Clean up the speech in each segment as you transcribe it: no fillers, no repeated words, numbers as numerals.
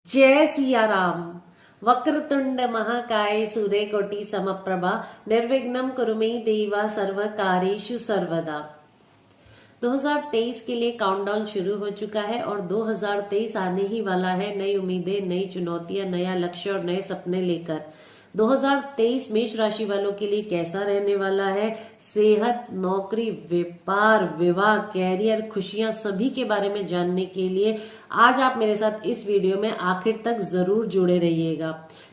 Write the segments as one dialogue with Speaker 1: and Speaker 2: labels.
Speaker 1: जय सिया राम। वक्रतुंड महाकाय सूर्यकोटि समप्रभा निर्विघ्नं कुरु मे देवा सर्वकार्येषु सर्वदा। 2023 के लिए काउंटडाउन शुरू हो चुका है और 2023 आने ही वाला है नई उम्मीदें, नई चुनौतियां, नया लक्ष्य और नए सपने लेकर। 2023 मेष राशि वालों के लिए कैसा रहने वाला है? सेहत, नौकरी, व्यापार, विवाह, कैरियर, खुशियां, सभी के बारे में जानने के लिए आज आप मेरे साथ इस वीडियो में आखिर तक जरूर जुड़े रहिएगा।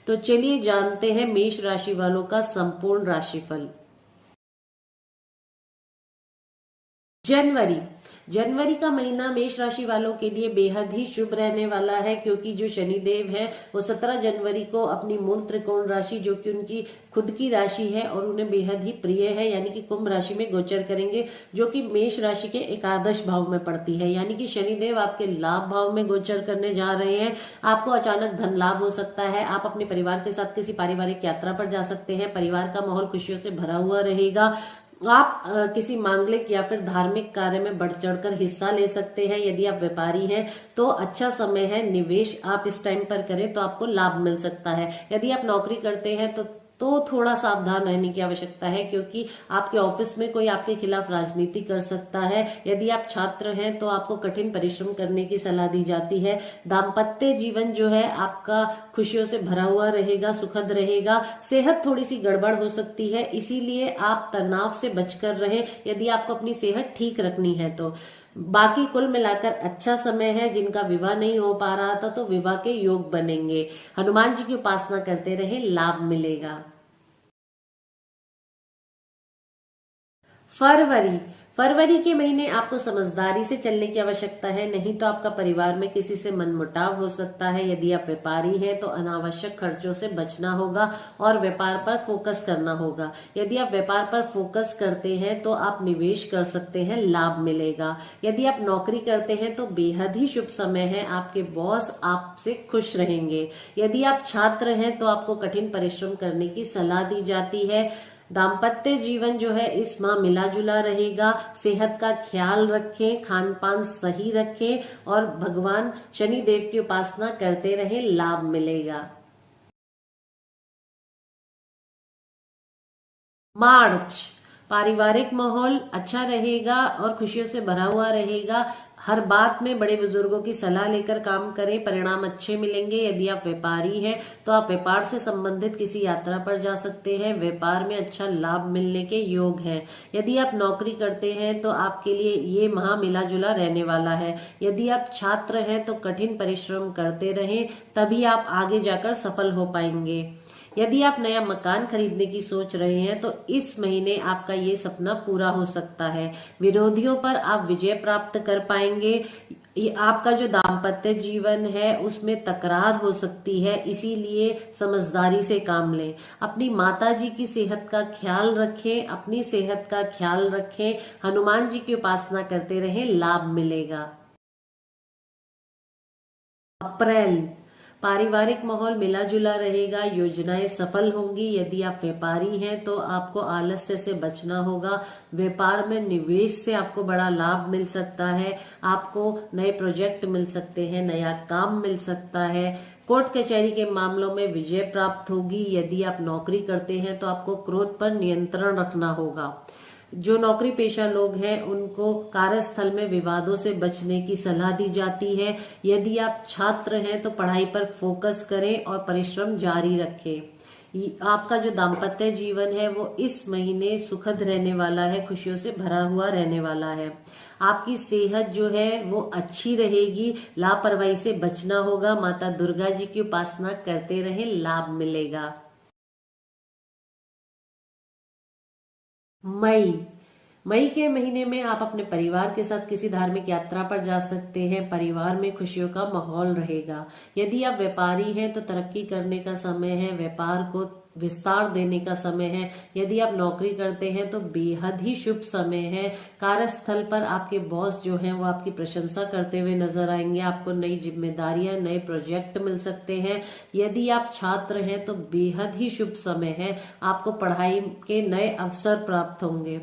Speaker 1: तो चलिए जानते हैं मेष राशि वालों का संपूर्ण राशिफल। जनवरी का महीना मेष राशि वालों के लिए बेहद ही शुभ रहने वाला है, क्योंकि जो शनिदेव हैं वो 17 जनवरी को अपनी मूल त्रिकोण राशि, जो कि उनकी खुद की राशि है और उन्हें बेहद ही प्रिय है, यानी कि कुंभ राशि में गोचर करेंगे, जो कि मेष राशि के एकादश भाव में पड़ती है। यानी कि शनिदेव आपके लाभ भाव में गोचर करने जा रहे हैं। आपको अचानक धन लाभ हो सकता है। आप अपने परिवार के साथ किसी पारिवारिक यात्रा पर जा सकते हैं। परिवार का माहौल खुशियों से भरा हुआ रहेगा। आप किसी मांगलिक या फिर धार्मिक कार्य में बढ़ चढ़कर हिस्सा ले सकते हैं। यदि आप व्यापारी हैं तो अच्छा समय है, निवेश आप इस टाइम पर करें तो आपको लाभ मिल सकता है। यदि आप नौकरी करते हैं तो थोड़ा सावधान रहने की आवश्यकता है, क्योंकि आपके ऑफिस में कोई आपके खिलाफ राजनीति कर सकता है। यदि आप छात्र हैं तो आपको कठिन परिश्रम करने की सलाह दी जाती है। दाम्पत्य जीवन जो है आपका खुशियों से भरा हुआ रहेगा, सुखद रहेगा। सेहत थोड़ी सी गड़बड़ हो सकती है, इसीलिए आप तनाव से बचकर रहें यदि आपको अपनी सेहत ठीक रखनी है तो। बाकी कुल मिलाकर अच्छा समय है। जिनका विवाह नहीं हो पा रहा था तो विवाह के योग बनेंगे। हनुमान जी की उपासना करते रहे, लाभ मिलेगा। फरवरी के महीने आपको समझदारी से चलने की आवश्यकता है, नहीं तो आपका परिवार में किसी से मनमुटाव हो सकता है। यदि आप व्यापारी हैं तो अनावश्यक खर्चों से बचना होगा और व्यापार पर फोकस करना होगा। यदि आप व्यापार पर फोकस करते हैं तो आप निवेश कर सकते हैं, लाभ मिलेगा। यदि आप नौकरी करते हैं तो बेहद ही शुभ समय है। आपके बॉस आपसे खुश रहेंगे। यदि आप छात्र हैं तो आपको कठिन परिश्रम करने की सलाह दी जाती है। दाम्पत्य जीवन जो है इस माह मिला जुला रहेगा। सेहत का ख्याल रखें, खान पान सही रखें और भगवान शनि देव की उपासना करते रहें, लाभ मिलेगा। मार्च, पारिवारिक माहौल अच्छा रहेगा और खुशियों से भरा हुआ रहेगा। हर बात में बड़े बुजुर्गों की सलाह लेकर काम करें, परिणाम अच्छे मिलेंगे। यदि आप व्यापारी हैं तो आप व्यापार से संबंधित किसी यात्रा पर जा सकते हैं। व्यापार में अच्छा लाभ मिलने के योग हैं। यदि आप नौकरी करते हैं तो आपके लिए ये माह मिला जुला रहने वाला है। यदि आप छात्र हैं तो कठिन परिश्रम करते रहें, तभी आप आगे जाकर सफल हो पाएंगे। यदि आप नया मकान खरीदने की सोच रहे हैं तो इस महीने आपका ये सपना पूरा हो सकता है। विरोधियों पर आप विजय प्राप्त कर पाएंगे। आपका जो दाम्पत्य जीवन है उसमें तकरार हो सकती है, इसीलिए समझदारी से काम लें। अपनी माता जी की सेहत का ख्याल रखें, अपनी सेहत का ख्याल रखें। हनुमान जी की उपासना करते रहें, लाभ मिलेगा। अप्रैल, पारिवारिक माहौल मिला जुला रहेगा, योजनाएं सफल होंगी। यदि आप व्यापारी हैं तो आपको आलस्य से बचना होगा। व्यापार में निवेश से आपको बड़ा लाभ मिल सकता है। आपको नए प्रोजेक्ट मिल सकते हैं, नया काम मिल सकता है। कोर्ट कचहरी के मामलों में विजय प्राप्त होगी। यदि आप नौकरी करते हैं तो आपको क्रोध पर नियंत्रण रखना होगा। जो नौकरी पेशा लोग हैं उनको कार्यस्थल में विवादों से बचने की सलाह दी जाती है। यदि आप छात्र हैं तो पढ़ाई पर फोकस करें और परिश्रम जारी रखें। आपका जो दाम्पत्य जीवन है वो इस महीने सुखद रहने वाला है, खुशियों से भरा हुआ रहने वाला है। आपकी सेहत जो है वो अच्छी रहेगी। लापरवाही से बचना होगा। माता दुर्गा जी की उपासना करते रहें, लाभ मिलेगा। मई के महीने में आप अपने परिवार के साथ किसी धार्मिक यात्रा पर जा सकते हैं। परिवार में खुशियों का माहौल रहेगा। यदि आप व्यापारी हैं तो तरक्की करने का समय है, व्यापार को विस्तार देने का समय है। यदि आप नौकरी करते हैं तो बेहद ही शुभ समय है। कार्यस्थल पर आपके बॉस जो हैं वो आपकी प्रशंसा करते हुए नजर आएंगे। आपको नई जिम्मेदारियां, नए प्रोजेक्ट मिल सकते हैं। यदि आप छात्र हैं तो बेहद ही शुभ समय है। आपको पढ़ाई के नए अवसर प्राप्त होंगे।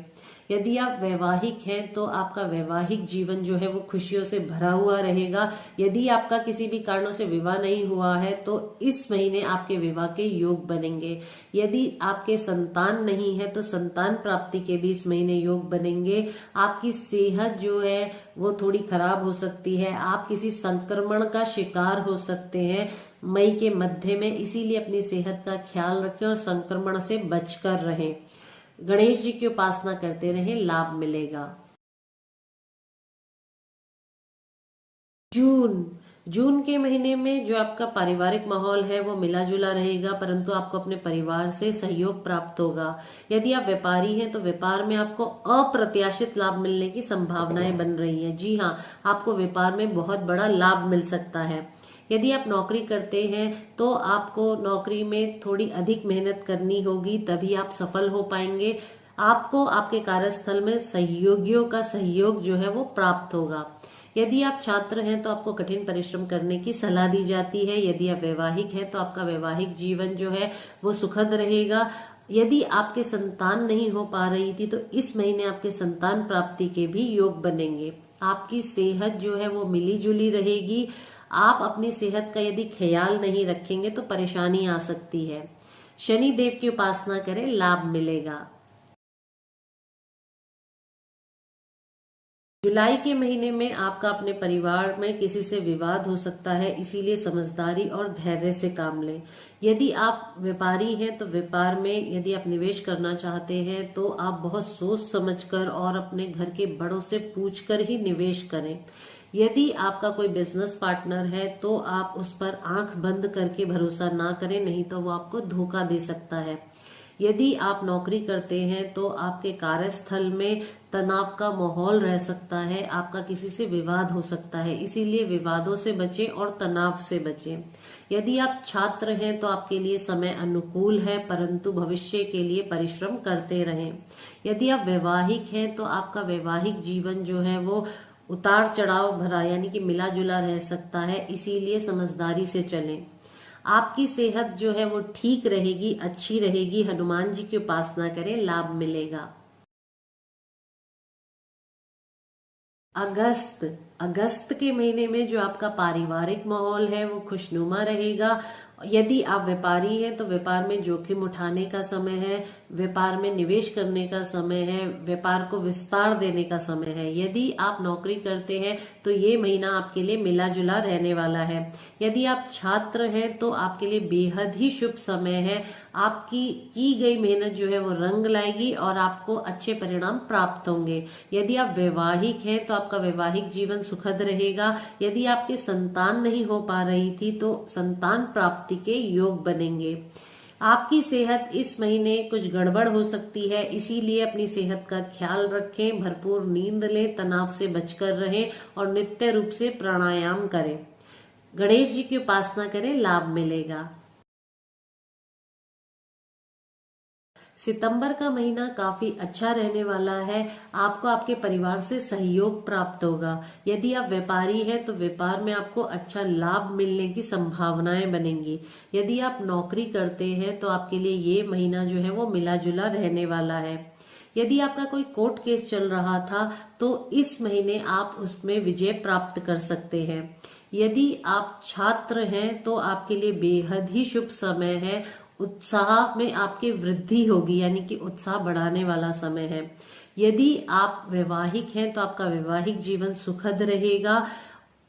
Speaker 1: यदि आप वैवाहिक हैं तो आपका वैवाहिक जीवन जो है वो खुशियों से भरा हुआ रहेगा। यदि आपका किसी भी कारणों से विवाह नहीं हुआ है तो इस महीने आपके विवाह के योग बनेंगे। यदि आपके संतान नहीं है तो संतान प्राप्ति के भी इस महीने योग बनेंगे। आपकी सेहत जो है वो थोड़ी खराब हो सकती है, आप किसी संक्रमण का शिकार हो सकते हैं मई के मध्य में, इसीलिए अपनी सेहत का ख्याल रखें और संक्रमण से बचकर रहें। गणेश जी की उपासना करते रहें, लाभ मिलेगा। जून के महीने में जो आपका पारिवारिक माहौल है वो मिला जुला रहेगा, परंतु आपको अपने परिवार से सहयोग प्राप्त होगा। यदि आप व्यापारी हैं तो व्यापार में आपको अप्रत्याशित लाभ मिलने की संभावनाएं बन रही हैं। जी हाँ, आपको व्यापार में बहुत बड़ा लाभ मिल सकता है। यदि आप नौकरी करते हैं तो आपको नौकरी में थोड़ी अधिक मेहनत करनी होगी, तभी आप सफल हो पाएंगे। आपको आपके कार्यस्थल में सहयोगियों का सहयोग जो है वो प्राप्त होगा। यदि आप छात्र हैं तो आपको कठिन परिश्रम करने की सलाह दी जाती है। यदि आप वैवाहिक हैं तो आपका वैवाहिक जीवन जो है वो सुखद रहेगा। यदि आपके संतान नहीं हो पा रही थी तो इस महीने आपके संतान प्राप्ति के भी योग बनेंगे। आपकी सेहत जो है वो मिली जुली रहेगी। आप अपनी सेहत का यदि ख्याल नहीं रखेंगे तो परेशानी आ सकती है। शनि देव की उपासना करें, लाभ मिलेगा। जुलाई के महीने में आपका अपने परिवार में किसी से विवाद हो सकता है, इसीलिए समझदारी और धैर्य से काम लें। यदि आप व्यापारी हैं तो व्यापार में यदि आप निवेश करना चाहते हैं तो आप बहुत सोच समझकर और अपने घर के बड़ों से पूछकर ही निवेश करें। यदि आपका कोई बिजनेस पार्टनर है तो आप उस पर आंख बंद करके भरोसा ना करें, नहीं तो वो आपको धोखा दे सकता है। यदि आप नौकरी करते हैं तो आपके कार्यस्थल में तनाव का माहौल रह सकता है, आपका किसी से विवाद हो सकता है, इसीलिए विवादों से बचें और तनाव से बचें। यदि आप छात्र हैं तो आपके लिए समय अनुकूल है, परंतु भविष्य के लिए परिश्रम करते रहें। यदि आप वैवाहिक हैं तो आपका वैवाहिक जीवन जो है वो उतार चढ़ाव भरा यानी कि मिला जुला रह सकता है, इसीलिए समझदारी से चलें। आपकी सेहत जो है वो ठीक रहेगी, अच्छी रहेगी। हनुमान जी की उपासना करें, लाभ मिलेगा। अगस्त के महीने में जो आपका पारिवारिक माहौल है वो खुशनुमा रहेगा। यदि आप व्यापारी हैं तो व्यापार में जोखिम उठाने का समय है, व्यापार में निवेश करने का समय है, व्यापार को विस्तार देने का समय है। यदि आप नौकरी करते हैं तो ये महीना आपके लिए मिला जुला रहने वाला है। यदि आप छात्र हैं तो आपके लिए बेहद ही शुभ समय है। आपकी की गई मेहनत जो है वो रंग लाएगी और आपको अच्छे परिणाम प्राप्त होंगे। यदि आप वैवाहिक हैं तो आपका वैवाहिक जीवन सुखद रहेगा। यदि आपके संतान नहीं हो पा रही थी तो संतान प्राप्ति के योग बनेंगे। आपकी सेहत इस महीने कुछ गड़बड़ हो सकती है, इसीलिए अपनी सेहत का ख्याल रखें, भरपूर नींद लें, तनाव से बचकर रहें और नित्य रूप से प्राणायाम करें। गणेश जी की उपासना करें, लाभ मिलेगा। सितंबर का महीना काफी अच्छा रहने वाला है। आपको आपके परिवार से सहयोग प्राप्त होगा। यदि आप व्यापारी हैं तो व्यापार में आपको अच्छा लाभ मिलने की संभावनाएं बनेंगी। यदि आप नौकरी करते हैं तो आपके लिए ये महीना जो है वो मिला जुला रहने वाला है। यदि आपका कोई कोर्ट केस चल रहा था तो इस महीने आप उसमें विजय प्राप्त कर सकते हैं। यदि आप छात्र हैं तो आपके लिए बेहद ही शुभ समय है। उत्साह में आपकी वृद्धि होगी, यानी कि उत्साह बढ़ाने वाला समय है। यदि आप वैवाहिक हैं तो आपका वैवाहिक जीवन सुखद रहेगा।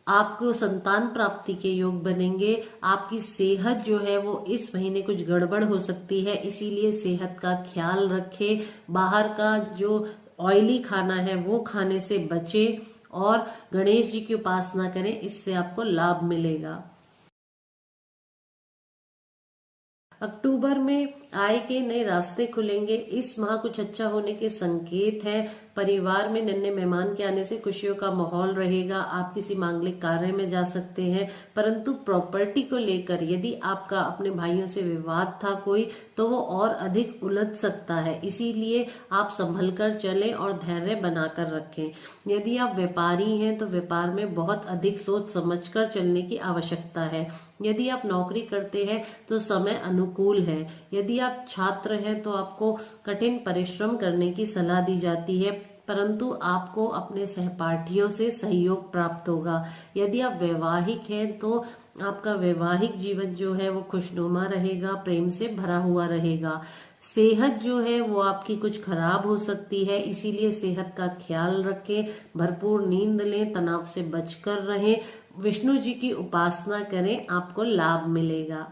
Speaker 1: आपको संतान प्राप्ति के योग बनेंगे। आपकी सेहत जो है वो इस महीने कुछ गड़बड़ हो सकती है, इसीलिए सेहत का ख्याल रखें। बाहर का जो ऑयली खाना है वो खाने से बचें और गणेश जी की उपासना करें, इससे आपको लाभ मिलेगा। अक्टूबर में आय के नए रास्ते खुलेंगे। इस माह कुछ अच्छा होने के संकेत हैं, परिवार में नन्हे मेहमान के आने से खुशियों का माहौल रहेगा। आप किसी मांगलिक कार्य में जा सकते हैं, परंतु प्रॉपर्टी को लेकर यदि आपका अपने भाइयों से विवाद था कोई, तो वो और अधिक उलझ सकता है। इसीलिए आप संभल कर चलें और धैर्य बनाकर रखें। यदि आप व्यापारी हैं तो व्यापार में बहुत अधिक सोच समझकर चलने की आवश्यकता है। यदि आप नौकरी करते हैं तो समय अनुकूल है। यदि आप छात्र हैं तो आपको कठिन परिश्रम करने की सलाह दी जाती है, परंतु आपको अपने सहपाठियों से सहयोग प्राप्त होगा। यदि आप वैवाहिक हैं तो आपका वैवाहिक जीवन जो है वो खुशनुमा रहेगा, प्रेम से भरा हुआ रहेगा। सेहत जो है वो आपकी कुछ खराब हो सकती है, इसीलिए सेहत का ख्याल रखें, भरपूर नींद लें, तनाव से बचकर रहें, विष्णु जी की उपासना करें, आपको लाभ मिलेगा।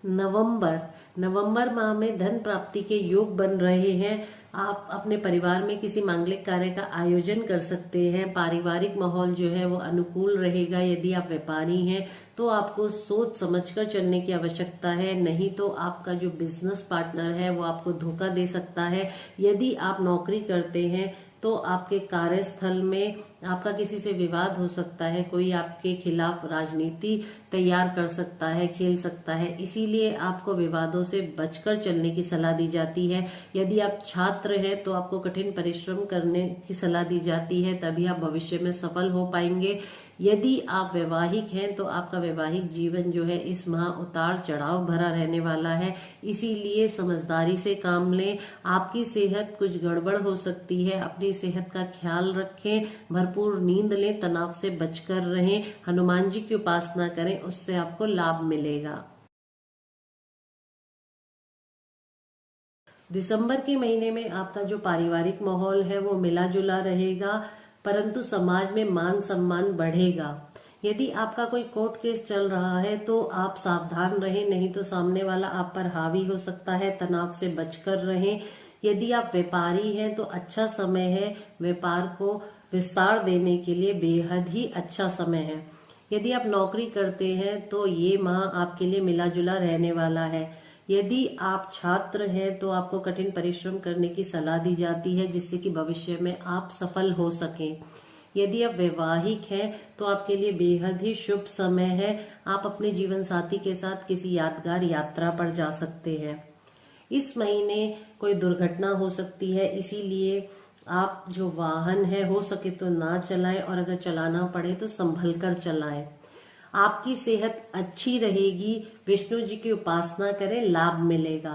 Speaker 1: नवंबर माह में धन प्राप्ति के योग बन रहे हैं। आप अपने परिवार में किसी मांगलिक कार्य का आयोजन कर सकते हैं। पारिवारिक माहौल जो है वो अनुकूल रहेगा। यदि आप व्यापारी हैं तो आपको सोच समझकर चलने की आवश्यकता है, नहीं तो आपका जो बिजनेस पार्टनर है वो आपको धोखा दे सकता है। यदि आप नौकरी करते हैं तो आपके कार्यस्थल में आपका किसी से विवाद हो सकता है, कोई आपके खिलाफ राजनीति तैयार कर सकता है, खेल सकता है, इसीलिए आपको विवादों से बचकर चलने की सलाह दी जाती है। यदि आप छात्र हैं तो आपको कठिन परिश्रम करने की सलाह दी जाती है, तभी आप भविष्य में सफल हो पाएंगे। यदि आप वैवाहिक हैं तो आपका वैवाहिक जीवन जो है इस माह उतार चढ़ाव भरा रहने वाला है, इसीलिए समझदारी से काम लें। आपकी सेहत कुछ गड़बड़ हो सकती है, अपनी सेहत का ख्याल रखें, भरपूर नींद लें, तनाव से बचकर रहें, हनुमान जी की उपासना करें, उससे आपको लाभ मिलेगा। दिसंबर के महीने में आपका जो पारिवारिक माहौल है वो मिला जुला रहेगा, परंतु समाज में मान सम्मान बढ़ेगा। यदि आपका कोई कोर्ट केस चल रहा है तो आप सावधान रहें, नहीं तो सामने वाला आप पर हावी हो सकता है। तनाव से बचकर रहें। यदि आप व्यापारी हैं तो अच्छा समय है, व्यापार को विस्तार देने के लिए बेहद ही अच्छा समय है। यदि आप नौकरी करते हैं तो ये माह आपके लिए मिला जुला रहने वाला है। यदि आप छात्र हैं तो आपको कठिन परिश्रम करने की सलाह दी जाती है, जिससे कि भविष्य में आप सफल हो सकें। यदि आप वैवाहिक हैं तो आपके लिए बेहद ही शुभ समय है। आप अपने जीवन साथी के साथ किसी यादगार यात्रा पर जा सकते हैं। इस महीने कोई दुर्घटना हो सकती है, इसीलिए आप जो वाहन है हो सके तो ना चलाएं, और अगर चलाना पड़े तो संभल कर चलाएं। आपकी सेहत अच्छी रहेगी, विष्णु जी की उपासना करें, लाभ मिलेगा।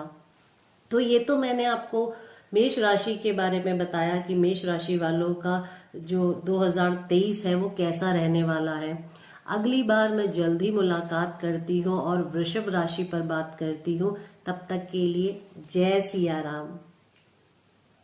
Speaker 1: तो ये तो मैंने आपको मेष राशि के बारे में बताया कि मेष राशि वालों का जो 2023 है वो कैसा रहने वाला है। अगली बार मैं जल्द ही मुलाकात करती हूँ और वृषभ राशि पर बात करती हूँ। तब तक के लिए जय सिया राम।